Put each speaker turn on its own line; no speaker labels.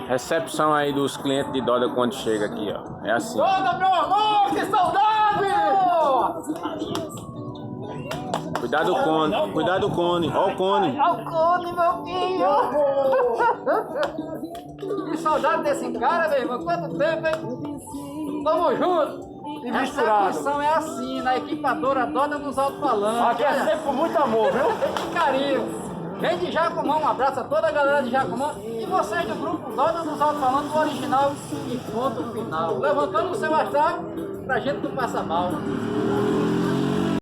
Recepção aí dos clientes de Doda quando chega aqui, ó. É assim.
Doda, meu amor, que saudade!
Cuidado do cone, cuidado do cone. Ó o cone.
Olha o cone, meu filho! Que saudade desse cara, meu irmão. Quanto tempo, hein? Tamo junto!
E misturado.
A função é assim, na equipadora Doda dos Alto-Falantes.
Aqui é sempre com muito amor, viu?
Que carinho! Vem de Jacumã, um abraço a toda a galera de Jacumã e vocês do grupo Doda dos Alto-Falantes, do original e ponto final. Levantando o seu astral pra gente não passar mal.